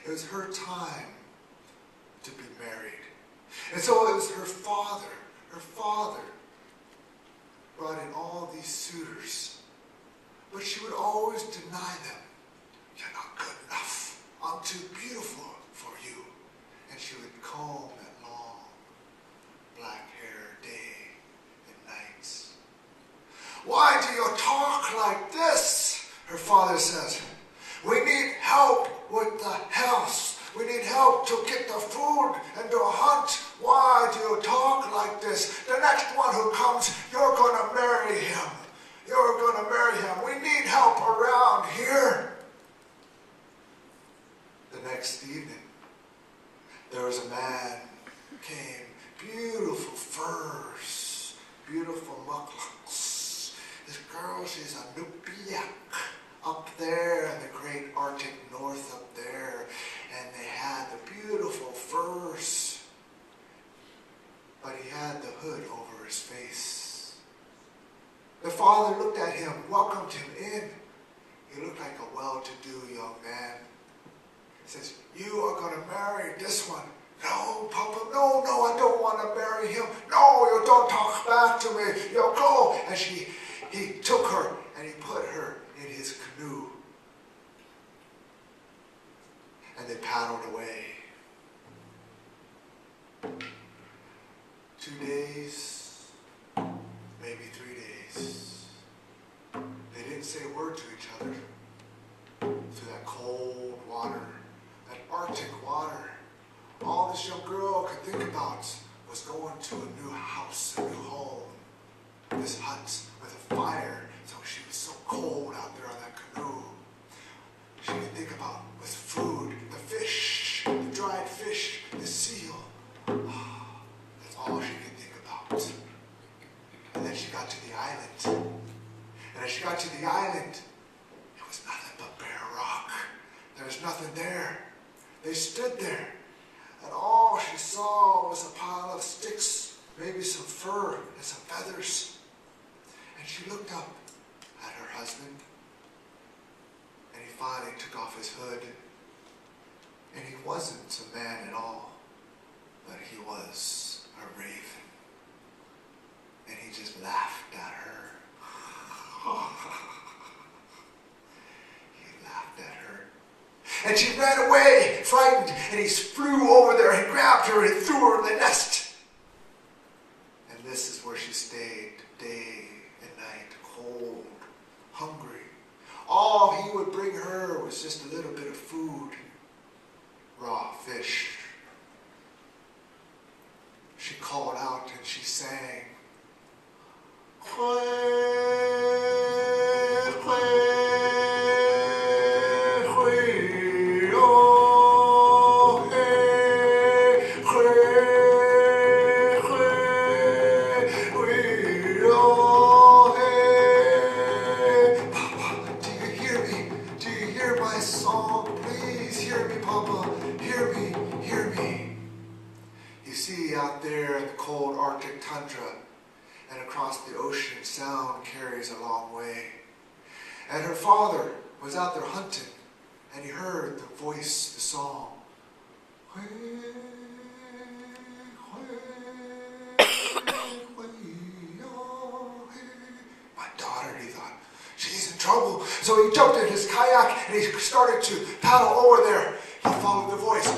It was her time to be married. And so it was her father brought in all these suitors. But she would always deny them. You're not good enough. I'm too beautiful for you. And she would comb that long black hair day and nights. Why do you talk like this? Her father says. We need help with the house. We need help to get the food and to hunt. Why do you talk like this? The next one who comes, you're going to marry him. You're going to marry him. We need help around here. The next evening, there was a man who came, beautiful furs, beautiful muklaks. This girl, she's a Nubiak up there in the great Arctic North up there. And they had the beautiful furs. But he had the hood over his face. The father looked at him, welcomed him in. He looked like a well-to-do young man. He says, you are going to marry this one. No, Papa, no, I don't want to marry him. No, you don't talk back to me. You go. And he took her and he put her in his canoe. And they paddled away. 2 days, maybe 3 days. They didn't say a word to each other through that cold water, that Arctic water. All this young girl could think about was going to a new house, a new home, this hut with a fire. So she was so cold out there on that canoe. She could think about was food, the fish, the dried fish, the seal. That's all she could think about. And then she got to the island. And as she got to the island, it was nothing but bare rock. There was nothing there. They stood there. And all she saw was a pile of sticks, maybe some fur and some feathers. And she looked up at her husband. And he finally took off his hood. And he wasn't a man at all, but he was a raven. And he just laughed at her. He laughed at her. And she ran away, frightened, and he flew over there and grabbed her and threw her in the nest. And this is where she stayed day and night, cold, hungry. All he would bring her was just a little bit of food, raw fish. She called out and she sang. Out there in the cold Arctic tundra and across the ocean, sound carries a long way. And her father was out there hunting, and he heard the voice, the song. My daughter, he thought, she's in trouble. So he jumped in his kayak and he started to paddle over there. He followed the voice.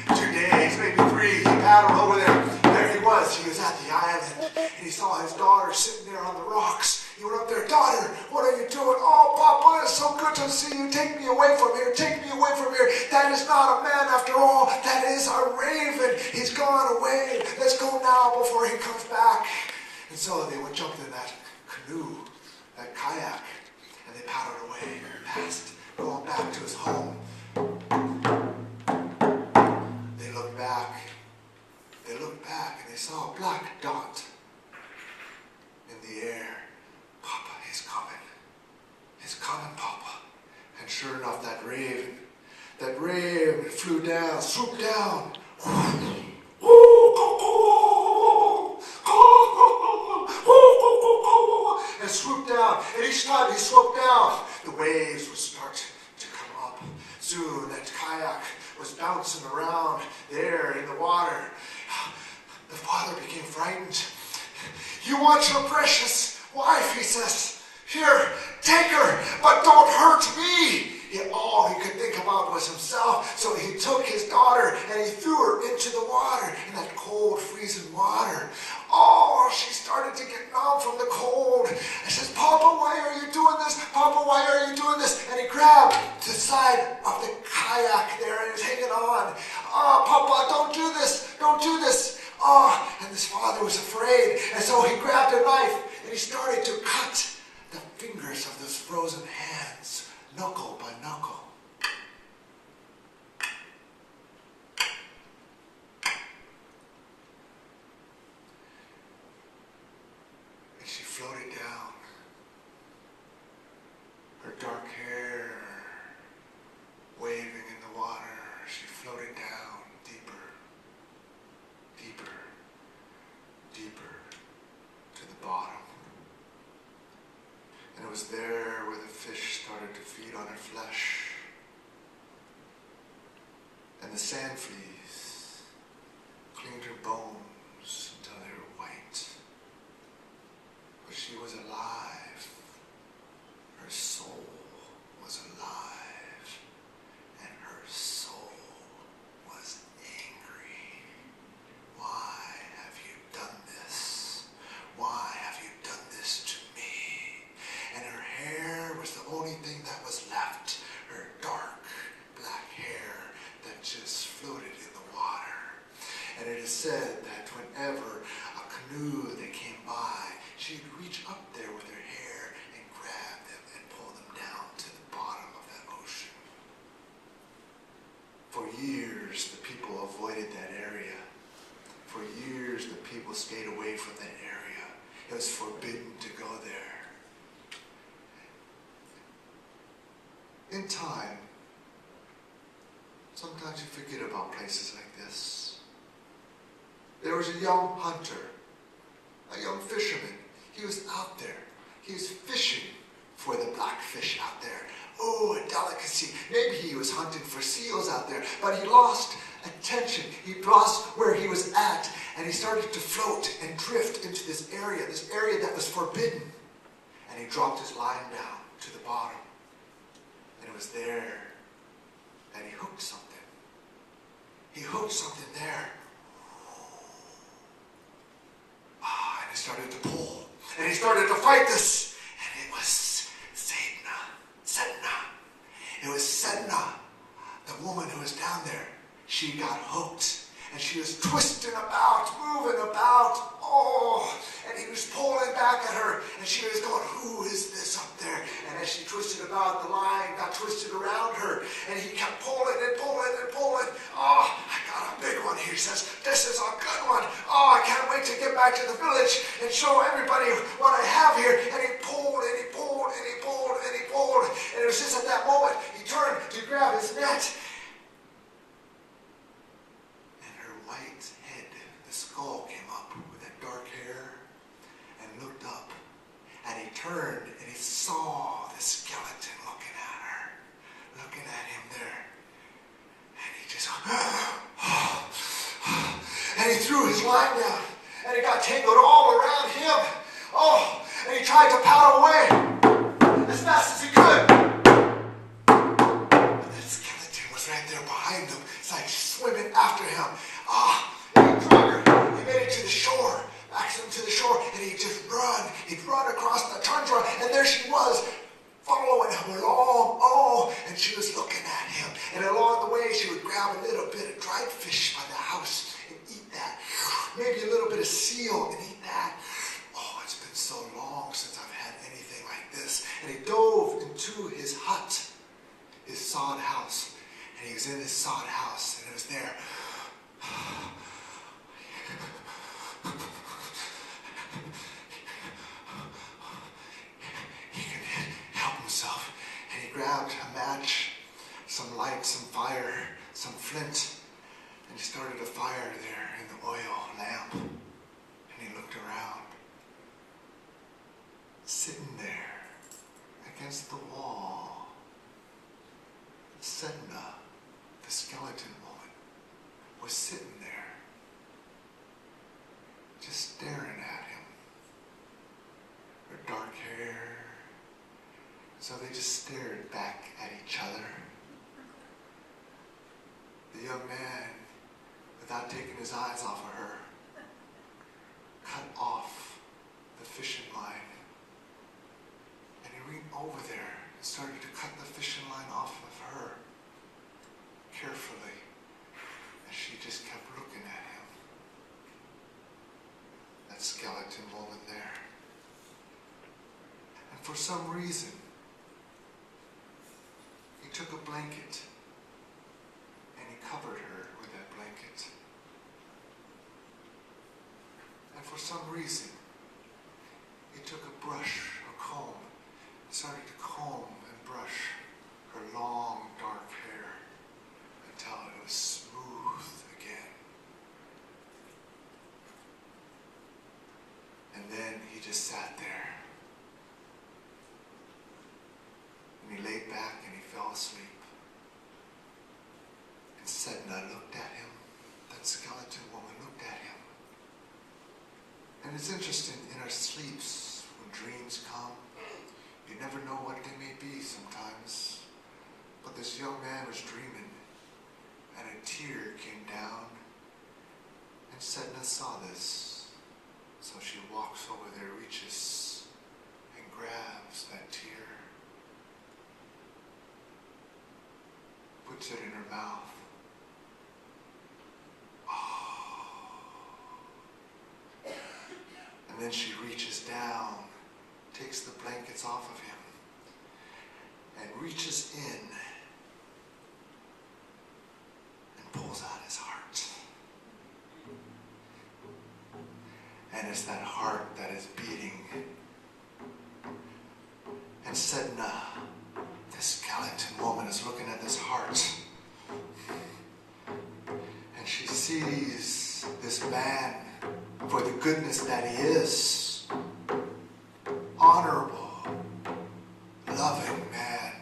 2 days, maybe 3, he paddled over there. There he was. He was at the island, and he saw his daughter sitting there on the rocks. He went up there, daughter, what are you doing? Oh, Papa, it's so good to see you. Take me away from here. Take me away from here. That is not a man after all. That is a raven. He's gone away. Let's go now before he comes back. And so they would jump in that canoe, that kayak, and they paddled away past, going back to his home. They looked back. They looked back and they saw a black dot in the air. Papa, he's coming. He's coming, Papa. And sure enough, that raven flew down, swooped down. And swooped down, and he each time he swooped down, the waves would start to come up. Soon that kayak was bouncing around there in the water. The father became frightened. "You want your precious wife," he says. "Here, take her, but don't hurt me." All he could think about was himself. So he took his daughter and he threw her into the water, in that cold, freezing water. Oh, she started to get numb from the cold. And says, "Papa, why are you doing this? Papa, why are you doing this?" And he grabbed the side of the kayak there and he was hanging on. "Oh, Papa, don't do this. Don't do this." Oh, and his father was afraid. And so he grabbed a knife and he started to cut the fingers of those frozen hands, knuckle by knuckle. And she floated down. Her dark hair waving in the water. She floated down deeper, deeper, deeper to the bottom. And it was there where the fish started to feed on her flesh. And the sand fleas cleaned her bones until they were white. But she was alive. Her soul was alive. And her soul was angry. "Why have you done this? Why have you done this to me?" And her hair was the only thing that was left. Her dark black hair that just floated in the water. And it is said that whenever a canoe that came by, she'd reach up there with her hair and grab them and pull them down to the bottom of that ocean. For years, the people avoided that area. For years, the people stayed away from that area. It was forbidden to go there. In time, sometimes you forget about places like this. There was a young hunter, a young fisherman. He was out there. He was fishing for the blackfish out there. Oh, a delicacy. Maybe he was hunting for seals out there, but he lost attention. He lost where he was at, and he started to float and drift into this area that was forbidden. And he dropped his line down to the bottom. And it was there that he hooked something. He hooked something there. And he started to pull. And he started to fight this. And it was Sedna. It was Sedna, the woman who was down there. She got hooked. And she was twisting about, moving about. Oh, and he was pulling back at her. And she was going, "Who is this up there?" And as she twisted about, the line got twisted around her. And he kept pulling and pulling and pulling. "Oh, I got a big one," he says. "This is a good one. Oh, I can't wait to get back to the village and show everybody what I have here." And he pulled and he pulled and he pulled and he pulled. And it was just at that moment he turned to grab his net. White head, the skull came up with that dark hair and looked up, and he turned and he saw the skeleton looking at him there, and he just and he threw his line down, and it got tangled all around him. Oh, and he tried to paddle away as fast as he could, but that skeleton was right there behind him. It's like swimming after him. And he drug her. He made it to the shore, back to the shore, and he'd just run. He'd run across the tundra, and there she was, following him along. Oh, and she was looking at him. And along the way, she would grab a little bit of dried fish by the house and eat that. Maybe a little bit of seal and eat that. Oh, it's been so long since I've had anything like this. And he dove into his hut, his sod house. And he was in his sod house, and it was there. He could help himself, and he grabbed a match, some light, some fire, some flint, and he started a fire there in the oil lamp. And he looked around. Sitting there against the wall, Sedna, the skeleton woman, was sitting there, just staring at him. Her dark hair. So they just stared back at each other. The young man, without taking his eyes off of her, cut off the fishing line. And he went over there and started to cut the fishing line off of her carefully. And she just kept looking at him. That skeleton woman there. And for some reason, he took a blanket and he covered her with that blanket. And for some reason, he took a brush, a comb, and started to comb and brush her long, dark hair until it was smooth again. And then he just sat there. And he laid back and he fell asleep. And Sedna looked at him. That skeleton woman looked at him. And it's interesting, in our sleeps, when dreams come, you never know what they may be sometimes. But this young man was dreaming, and a tear came down, and Sedna saw this. So she walks over there, reaches, and grabs that tear, puts it in her mouth. And then she reaches down, takes the blankets off of him, and reaches in and pulls out his heart. And it's that heart that is beating. And Sedna, the skeleton woman, is looking at this heart. And she sees this man for the goodness that he is. Honorable, loving man.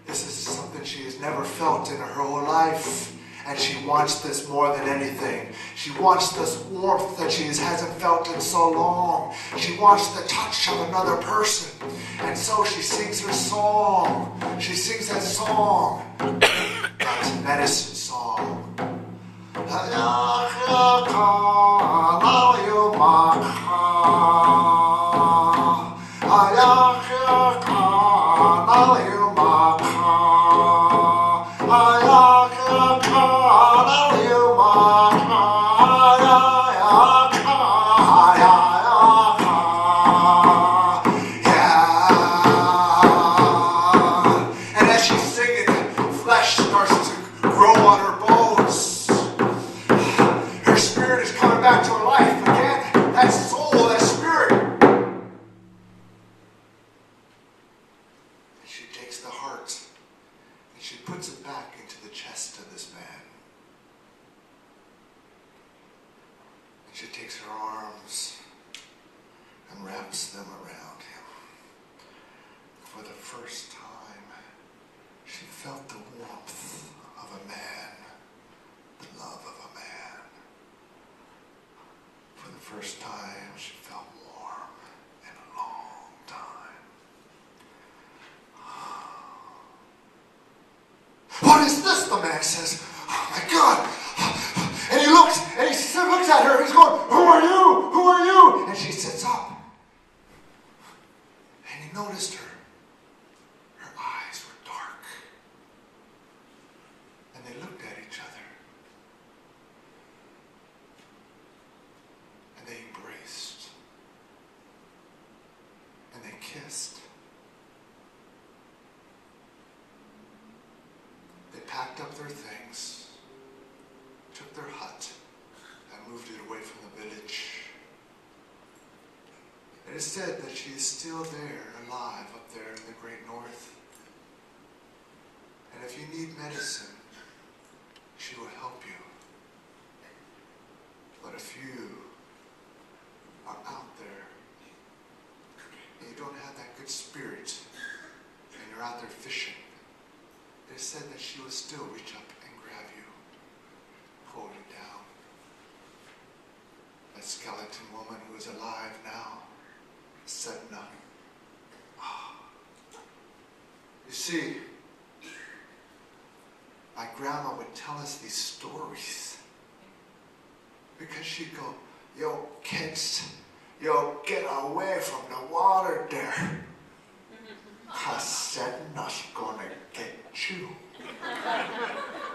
This is something she has never felt in her whole life. And she wants this more than anything. She wants this warmth that she hasn't felt in so long. She wants the touch of another person. And so she sings her song. She sings that song. That medicine song. And as she's singing, flesh starts to grow on her bones. Her spirit is coming back to her life again. That soul, that spirit. And she takes the heart and she puts it back into the chest of this man. And she takes her arms and wraps them around him. For the first time, she felt the warmth of a man, the love of a man. For the first time, she felt warm in a long time. What is this? The man says. Oh my God. And he looks at her. He's going, who are you? Who are you? And she sits up. And he noticed her. Her eyes were dark. And they looked at each other. And they embraced. And they kissed. They packed up their things, took their hut, and moved it away from the village. It is said that she is still there, alive up there in the great north. And if you need medicine, she will help you. But if you are out there and you don't have that good spirit, you're out there fishing, they said that she would still reach up and grab you, pull you down. That skeleton woman who is alive now, Sedna. You see, my grandma would tell us these stories because she'd go, yo, kids, yo, get away from the water there. 'Cause Sedna's gonna get you.